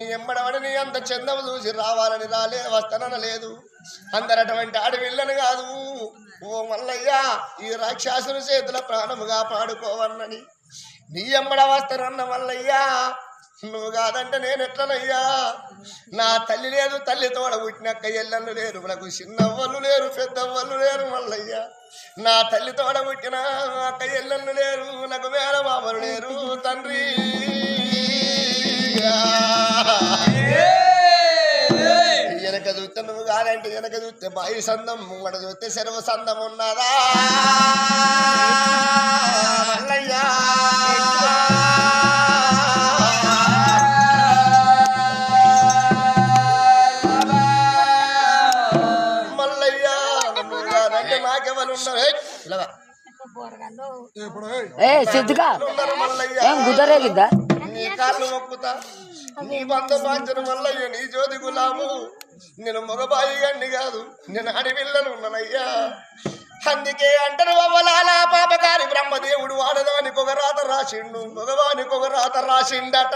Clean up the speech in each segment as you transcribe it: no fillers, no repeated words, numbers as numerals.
ఎంబడవడి నీ అంత చందము చూసి రావాలని వస్తానన లేదు. అందరటువంటి ఆడవిల్లని కాదు. ఓ మల్లయ్యా, ఈ రాక్షసుని చేతుల ప్రాణముగా పాడుకోవన్నని నీ ఎంబడ వస్తానన్న మల్లయ్యా. నువ్వు కాదంటే నేను ఎట్లనయ్యా? నా తల్లి లేదు, తల్లి తోడ పుట్టినక్క ఎల్లళ్ళు లేరు, నాకు చిన్నవ్వళ్ళు లేరు, పెద్దవ్వళ్ళు లేరు మల్లయ్యా. నా తల్లి తోడ పుట్టిన అక్క ఎల్లళ్ళు లేరు, నాకు వేరే మామలు లేరు తండ్రి. వెనక చూస్తే నువ్వు కాదంటే వెనక చూస్తే బాయి సందం, ముంగడ చూస్తే సెలవు సందం ఉన్నదా మల్లయ్యా? మల్లయ్యా నువ్వు కాదంటే నాకెవరు ఉన్నారు? నీ కాళ్ళు మొక్కుతా, నీ బంధ బాధ్యత మల్లయ్య, నీ జ్యోతి గులాము. నేను మగబాయి గండి కాదు, నేను అడవిళ్ళను ఉన్నానయ్యా. అందుకే అంటారు అవ్వలాల పాపకారి బ్రహ్మదేవుడు ఆడదానికి ఒక రాత రాసిండు, మగవానికి ఒక రాత రాసిండట.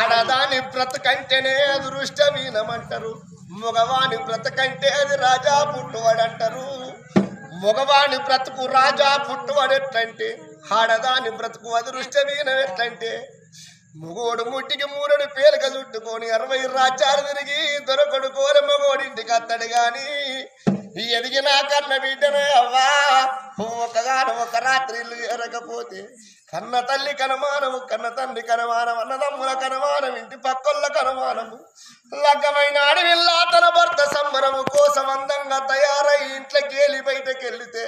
ఆడదాని బ్రతకంటేనే అదృష్టమీనమంటారు, మగవాని బ్రతకంటే అది రాజా పుట్టువాడంటారు. మగవాని బ్రతుకు రాజా పుట్టువాడెట్లంటే, ఆడదాని బ్రతుకు అదృష్టమీనం ఎట్లంటే, మగోడు ముట్టికి మూరడు పేలుక చుట్టుకొని 60 రాజ్యాలు తిరిగి దొరకడు కోర మగోడింటికి అత్తడు గాని ఎదిగిన కన్న బిడ్డనే అవ్వా. ఒకగాను ఒక రాత్రి ఇల్లు ఎరకపోతే కన్న తల్లి కనమానము, కన్న తండ్రి కనమానం, అన్నదమ్ముల కనమానం, ఇంటి పక్కల కనమానము. లగ్గమైన అడవిల్లా తన భర్త సంబరము కోసం అందంగా తయారై ఇంట్లోకి వెళ్ళి బయటకు వెళితే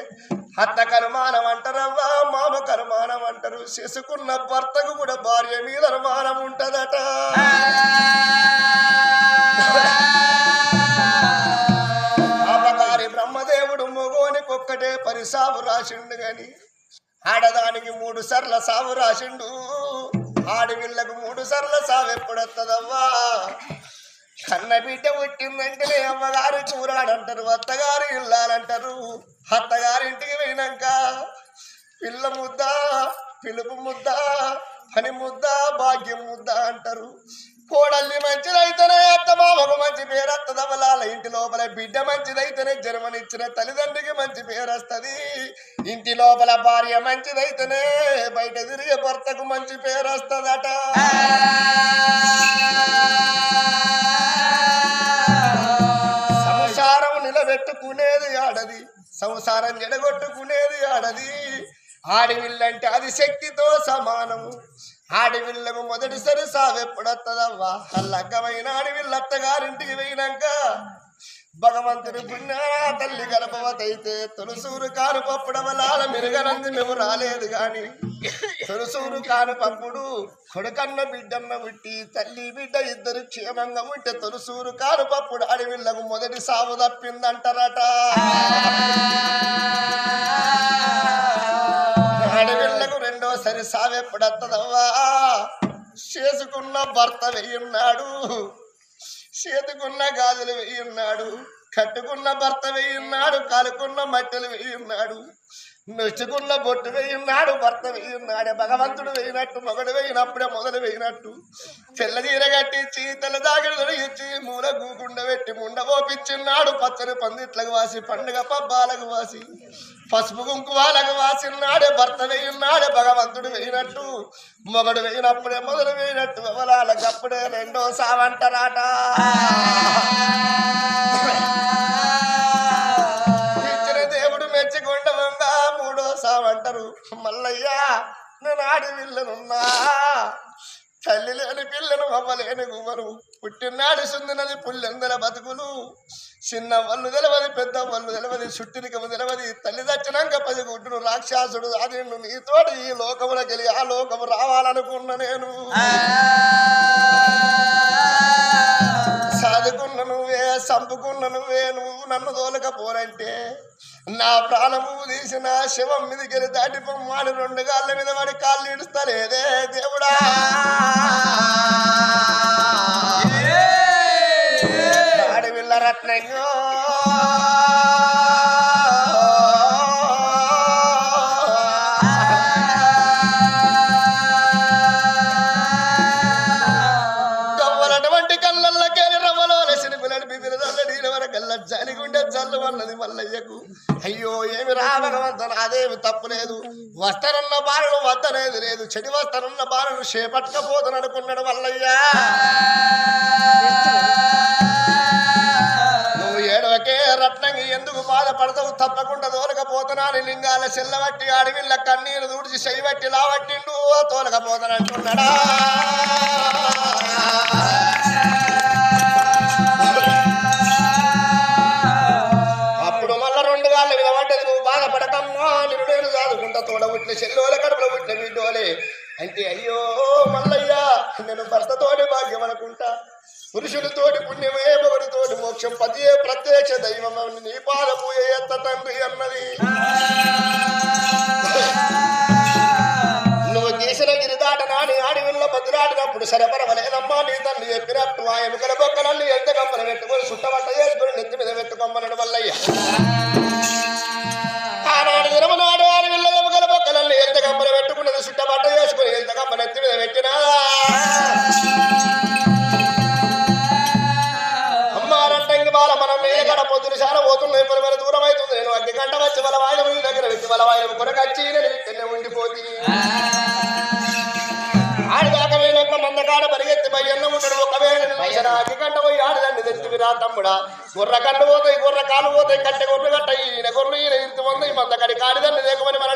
అత్త కనుమానం అంటారవ్వా, మామ కనుమానం అంటారు. చేసుకున్న భర్తకు కూడా భార్య మీద అనుమానం ఉంటదట. పాపకారి బ్రహ్మదేవుడు మగోనికి ఒక్కటే పరిసావు రాసిండు గాని ఆడదానికి 3 సార్ల సావు రాసిండు. ఆడవిళ్ళకు 3 సార్ల సావు ఎప్పుడొత్తదవ్వా? కన్న బిడ్డ పుట్టిందంటేనే అమ్మగారు చూరాడంటారు, అత్తగారు ఇల్లాలంటారు. అత్తగారింటికి పోయినాక పిల్ల ముద్ద, పిలుపు ముద్ద, పని ముద్ద, భాగ్యం ముద్ద అంటారు. కోడల్ని మంచిదైతేనే అత్త మామకు మంచి పేరు వస్తుంది. అవలాల ఇంటి లోపల బిడ్డ మంచిదైతేనే జన్మనిచ్చిన తల్లిదండ్రికి మంచి పేరు వస్తుంది. ఇంటి లోపల భార్య మంచిదైతేనే బయట తిరిగే భర్తకు మంచి పేరు వస్తుందట. సంసారం నిలబెట్టుకునేది ఆడది, సంసారం జడగొట్టుకునేది ఆడది. ఆడవిల్లంటే అది శక్తితో సమానము. ఆడవిళ్ళకు మొదటిసారి సావెప్పుడత్తదవ్వా? లగ్గమైన ఆడవిళ్ళ అత్తగారింటికి పోయినాక భగవంతుని పుణ్య తల్లి గర్భవతైతే తొలసూరు కాను పప్పుడవలాల మెరుగనంది మేము రాలేదు గాని తొలసూరు కాను పప్పుడు కొడుకన్న బిడ్డన్న పుట్టి తల్లి బిడ్డ ఇద్దరు క్షేమంగా ఉంటే తొలసూరు కాను పప్పుడు అడవిళ్ళకు మొదటి సావు తప్పిందంటారట. అడవిళ్ళకు రెండోసారి సావెప్పుడత్తదవ్వా? చేసుకున్న భర్త వెయ్యున్నాడు, చేతుకున్న గాజులు వెయ్యున్నాడు, కట్టుకున్న భర్త వెయ్యున్నాడు, కాలుకున్న మట్టెలు వెయ్యున్నాడు, నొచ్చుకున్న బొట్టు వెయ్యున్నాడు, భర్త వెయ్యున్నాడే. భగవంతుడు వేయినట్టు మొగడు వేయినప్పుడే మొదలు వేయినట్టు తెల్ల చీర కట్టించి తెల్ల దాగిడి తొలగించి మూల గూకుండ పెట్టి ముండ పోపిచ్చిన్నాడు. పచ్చని పందిట్లకు వాసి పండుగ పబ్బాలకు వాసి పసుపు కుంకుమాలకు వాసిన్నాడే. భర్త వేయున్నాడే, భగవంతుడు వేయినట్టు మొగడు వేయినప్పుడే మొదలు వేయినట్టు అవలాలకప్పుడే రెండో సావంటరాట. ఇచ్చిన దేవుడు మెచ్చుకుంటా మూడో సావంటారు. మల్లయ్యా నేను ఆడవిల్లనున్నా, తల్లి లేని పిల్లను అవ్వలేని గువ్వను, పుట్టినాడు సుందినది పుల్లెందల బతుకులు. చిన్న వాళ్ళు తెలవది, పెద్ద వాళ్ళు తెలవది, చుట్టినికము తెలవది. తల్లి దచ్చినాక 10 గుడ్డును రాక్షసుడు అదిండు నీతోటి ఈ లోకములకు వెళ్ళి ఆ లోకము రావాలనుకున్న నేను. సాదుకున్న నువ్వే, చంపుకున్న నువ్వే, నువ్వు నన్ను తోలకపోరంటే నా ప్రాణము తీసిన శవం మీదకెళ్ళి దాటిపోమ్మాని 2 కాళ్ళ మీద వాడి కాళ్ళు ఇడుస్తలేదే దేవుడా. ఆడవిల్ల రత్నంగో నాదేమి తప్పులేదు వస్తానన్న బాలను వద్దనేది లేదు చెడి వస్తానన్న బాలను చేపట్టకపోతాను అనుకున్నాడు మల్లయ్యా నువ్వు ఏడవకే రత్నంగి ఎందుకు బాధపడతావు తప్పకుండా తోలకపోతున్నాను లింగాల చెల్లబట్టి అడవిళ్ళ కన్నీరు దూడిచి చెయ్యబట్టి లావట్టిండు తోలకపోతానంటున్నాడా అప్పుడు మళ్ళా 2 గాళ్ళు వినబడ్డది నువ్వు బాధపడకమ్మా నిన్ను నేను చదువుకుంటా తోడబుట్టిన చెల్లోలే కడుపులో పుట్టిన బిడ్డోలే అంటే అయ్యో మల్లయ్యా నేను భర్తతోటి భాగ్యం అనుకుంటా పురుషుడితోటి పుణ్యమే మగుడితోటి మోక్షం పదే ప్రత్యక్ష దైవం నీ పాదము ఎత్త తండ్రి అన్నది నువ్వు చేసిన గిరిదాట నాని అడవిలో బదులాడినప్పుడు సరపరవలేదమ్మా నీ తండ్రి చెప్పినట్టు ఆ ఎముకల బొక్కలన్నీ ఎంత కమ్మన పెట్టుకొని చుట్టబట్ట చేసుకొని నెత్తి మీద పెట్టుకోమ్మన్నాడు మల్లయ్య ఆనాడు దినమనాడు అడవిలో ఎముకల బొక్కలన్నీ ఎంత కమ్మన పెట్టుకున్నది చుట్టబట్ట చేసుకొని ఎంత కమ్మ నెత్తి మీద పెట్టినా మనం ఎక్కడ పొద్దున చాలా పోతున్నాయి మరి దూరం అవుతుంది నేను అగ్గి గంట వచ్చి వాళ్ళ వాయినం ఈ దగ్గర పెట్టి వాళ్ళ వాయినం కొనకచ్చి నేను ఇక్కడనే ఉండిపోతి ఆడిదాకా వేయలేక మందకాడ పరిగెత్తి పయ్యన్న ఉంటాడు ఒకవేళ అగ్గి గంట పోయి ఆడదాన్ని తెచ్చి రా తమ్ముడా గొర్ర కంట పోతాయి గొర్ర కాలు పోతాయి కట్టె గొర్రె కట్ట ఈయన గొర్రెలు ఈయన ఇంత మంది మందకాడి కాడిదాన్ని లేకమని మన